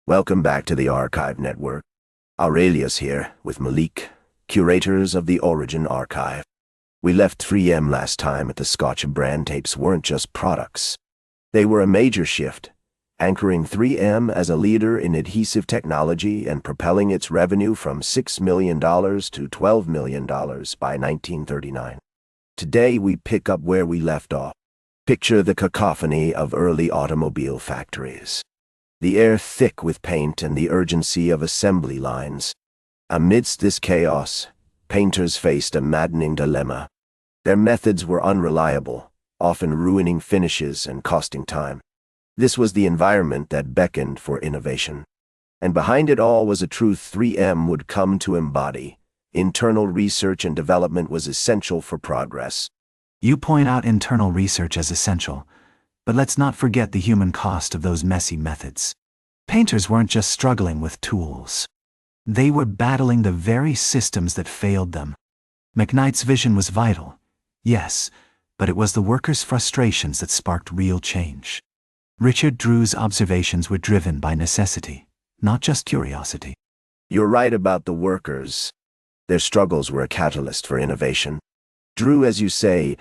Welcome back to the Archive Network. Aurelius here with Malik, curators of the Origin Archive. We left 3M last time at the Scotch Brand tapes weren't just products. They were a major shift, anchoring 3M as a leader in adhesive technology and propelling its revenue from $6 million to $12 million by 1939. Today we pick up where we left off. Picture the cacophony of early automobile factories. The air thick with paint and the urgency of assembly lines. Amidst this chaos, painters faced a maddening dilemma. Their methods were unreliable, often ruining finishes and costing time. This was the environment that beckoned for innovation. And behind it all was a truth 3M would come to embody. Internal research and development was essential for progress. You point out internal research as essential, but let's not forget the human cost of those messy methods. Painters weren't just struggling with tools. They were battling the very systems that failed them. McKnight's vision was vital, yes, but it was the workers' frustrations that sparked real change. Richard Drew's observations were driven by necessity, not just curiosity. You're right about the workers. Their struggles were a catalyst for innovation. Drew, as you say,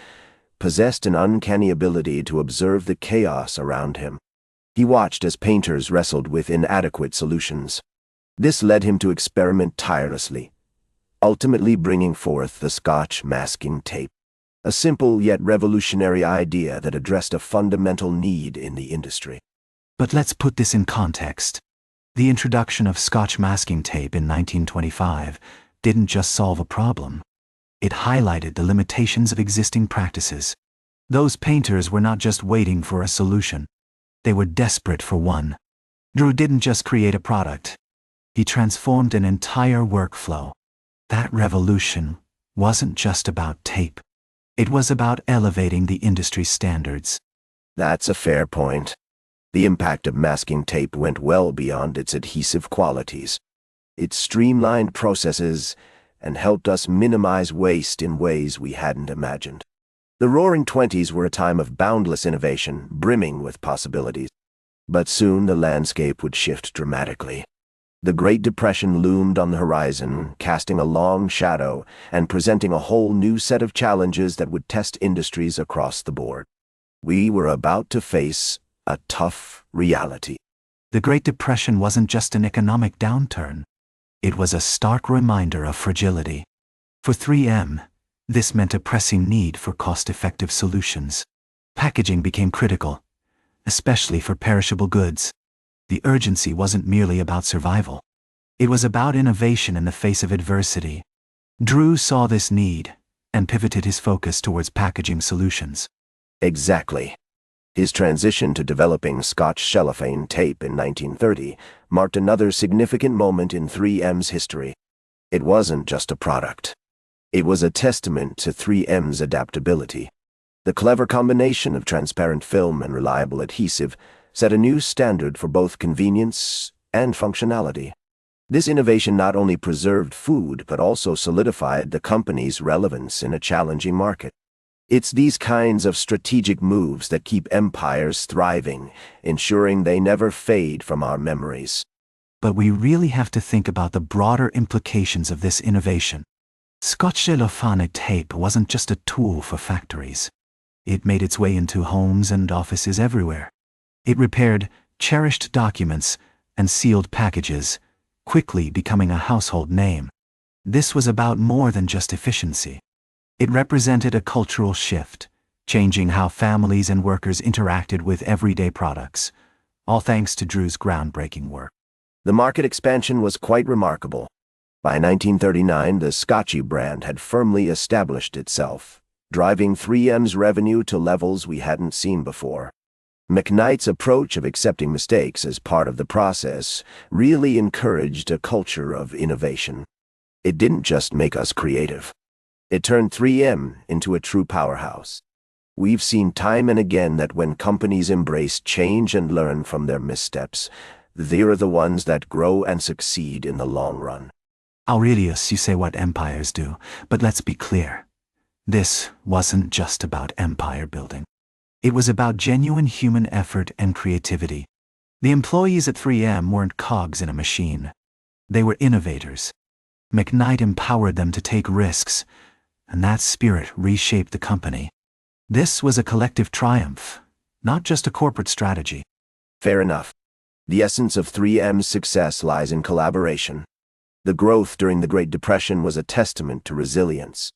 possessed an uncanny ability to observe the chaos around him. He watched as painters wrestled with inadequate solutions. This led him to experiment tirelessly, ultimately bringing forth the Scotch masking tape, a simple yet revolutionary idea that addressed a fundamental need in the industry. But let's put this in context. The introduction of Scotch masking tape in 1925 didn't just solve a problem. It highlighted the limitations of existing practices. Those painters were not just waiting for a solution. They were desperate for one. Drew didn't just create a product. He transformed an entire workflow. That revolution wasn't just about tape. It was about elevating the industry's standards. That's a fair point. The impact of masking tape went well beyond its adhesive qualities. It streamlined processes and helped us minimize waste in ways we hadn't imagined. The Roaring Twenties were a time of boundless innovation, brimming with possibilities. But soon the landscape would shift dramatically. The Great Depression loomed on the horizon, casting a long shadow and presenting a whole new set of challenges that would test industries across the board. We were about to face a tough reality. The Great Depression wasn't just an economic downturn. It was a stark reminder of fragility. For 3M, this meant a pressing need for cost-effective solutions. Packaging became critical, especially for perishable goods. The urgency wasn't merely about survival. It was about innovation in the face of adversity. Drew saw this need and pivoted his focus towards packaging solutions. Exactly. His transition to developing Scotch cellophane tape in 1930 marked another significant moment in 3M's history. It wasn't just a product. It was a testament to 3M's adaptability. The clever combination of transparent film and reliable adhesive set a new standard for both convenience and functionality. This innovation not only preserved food but also solidified the company's relevance in a challenging market. It's these kinds of strategic moves that keep empires thriving, ensuring they never fade from our memories. But we really have to think about the broader implications of this innovation. Scotch cellophane tape wasn't just a tool for factories. It made its way into homes and offices everywhere. It repaired cherished documents and sealed packages, quickly becoming a household name. This was about more than just efficiency. It represented a cultural shift, changing how families and workers interacted with everyday products, all thanks to Drew's groundbreaking work. The market expansion was quite remarkable. By 1939, the Scotch Brand had firmly established itself, driving 3M's revenue to levels we hadn't seen before. McKnight's approach of accepting mistakes as part of the process really encouraged a culture of innovation. It didn't just make us creative. It turned 3M into a true powerhouse. We've seen time and again that when companies embrace change and learn from their missteps, they're the ones that grow and succeed in the long run. Aurelius, you say what empires do, but let's be clear. This wasn't just about empire building. It was about genuine human effort and creativity. The employees at 3M weren't cogs in a machine. They were innovators. McKnight empowered them to take risks, and that spirit reshaped the company. This was a collective triumph, not just a corporate strategy. Fair enough. The essence of 3M's success lies in collaboration. The growth during the Great Depression was a testament to resilience.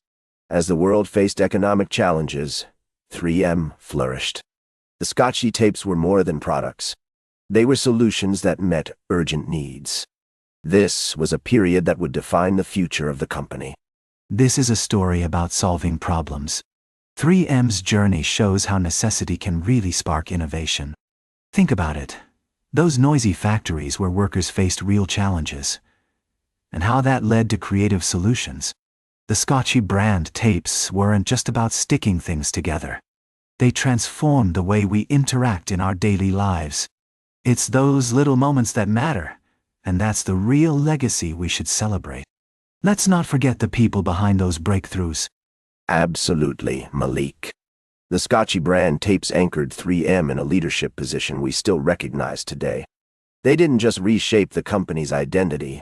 As the world faced economic challenges, 3M flourished. The Scotchy tapes were more than products. They were solutions that met urgent needs. This was a period that would define the future of the company. This is a story about solving problems. 3M's journey shows how necessity can really spark innovation. Think about it. Those noisy factories where workers faced real challenges. And how that led to creative solutions. The Scotch Brand tapes weren't just about sticking things together. They transformed the way we interact in our daily lives. It's those little moments that matter, and that's the real legacy we should celebrate. Let's not forget the people behind those breakthroughs. Absolutely, Malik. The Scotch Brand tapes anchored 3M in a leadership position we still recognize today. They didn't just reshape the company's identity.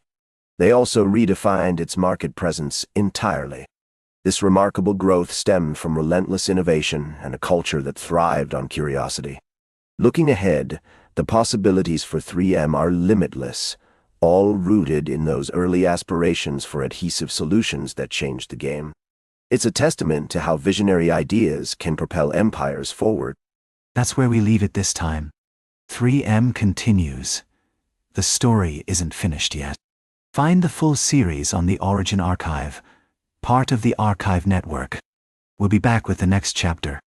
They also redefined its market presence entirely. This remarkable growth stemmed from relentless innovation and a culture that thrived on curiosity. Looking ahead, the possibilities for 3M are limitless, all rooted in those early aspirations for adhesive solutions that changed the game. It's a testament to how visionary ideas can propel empires forward. That's where we leave it this time. 3M continues. The story isn't finished yet. Find the full series on the Origin Archive, part of the Archive Network. We'll be back with the next chapter.